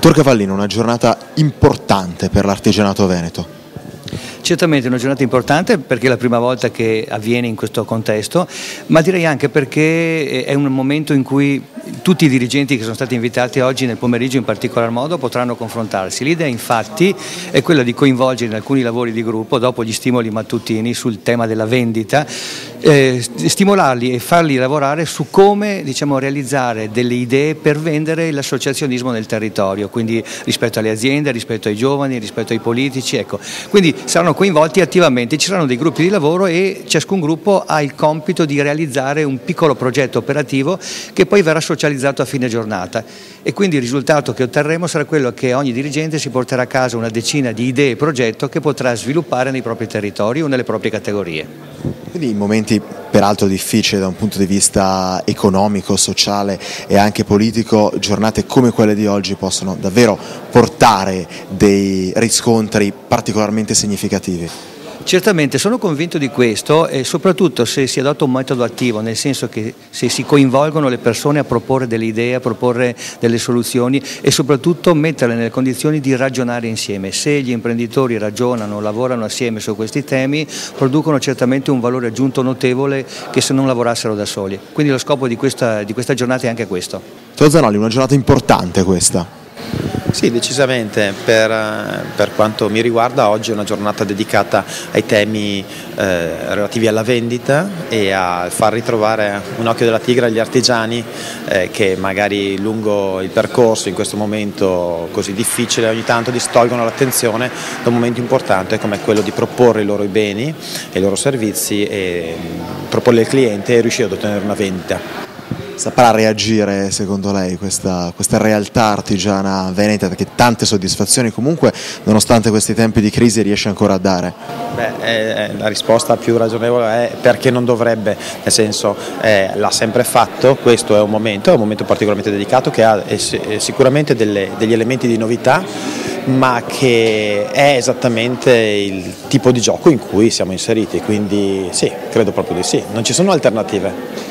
Tor Cavallino, una giornata importante per l'artigianato veneto. Certamente è una giornata importante perché è la prima volta che avviene in questo contesto, ma direi anche perché è un momento in cui tutti i dirigenti che sono stati invitati oggi nel pomeriggio in particolar modo potranno confrontarsi. L'idea infatti è quella di coinvolgere in alcuni lavori di gruppo, dopo gli stimoli mattutini sul tema della vendita, stimolarli e farli lavorare su come realizzare delle idee per vendere l'associazionismo nel territorio, quindi rispetto alle aziende, rispetto ai giovani, rispetto ai politici, ecco. Quindi saranno coinvolti attivamente, ci saranno dei gruppi di lavoro e ciascun gruppo ha il compito di realizzare un piccolo progetto operativo che poi verrà socializzato a fine giornata, e quindi il risultato che otterremo sarà quello che ogni dirigente si porterà a casa una decina di idee e progetto che potrà sviluppare nei propri territori o nelle proprie categorie. Quindi in momenti peraltro difficili da un punto di vista economico, sociale e anche politico, giornate come quelle di oggi possono davvero portare dei riscontri particolarmente significativi. Certamente sono convinto di questo, e soprattutto se si adotta un metodo attivo, nel senso che se si coinvolgono le persone a proporre delle idee, a proporre delle soluzioni e soprattutto metterle nelle condizioni di ragionare insieme. Se gli imprenditori ragionano, lavorano assieme su questi temi, producono certamente un valore aggiunto notevole che se non lavorassero da soli. Quindi lo scopo di questa giornata è anche questo. Teo Zanoli, una giornata importante questa. Sì, decisamente, per quanto mi riguarda oggi è una giornata dedicata ai temi relativi alla vendita e a far ritrovare un occhio della tigre agli artigiani che magari lungo il percorso, in questo momento così difficile, ogni tanto distolgono l'attenzione da un momento importante come quello di proporre i loro beni e i loro servizi e proporli al cliente e riuscire ad ottenere una vendita. Saprà reagire secondo lei questa realtà artigiana veneta, che tante soddisfazioni comunque nonostante questi tempi di crisi riesce ancora a dare? La risposta più ragionevole è perché non dovrebbe, nel senso l'ha sempre fatto, questo è un momento particolarmente dedicato che ha sicuramente degli elementi di novità, ma che è esattamente il tipo di gioco in cui siamo inseriti, quindi sì, credo proprio di sì, non ci sono alternative.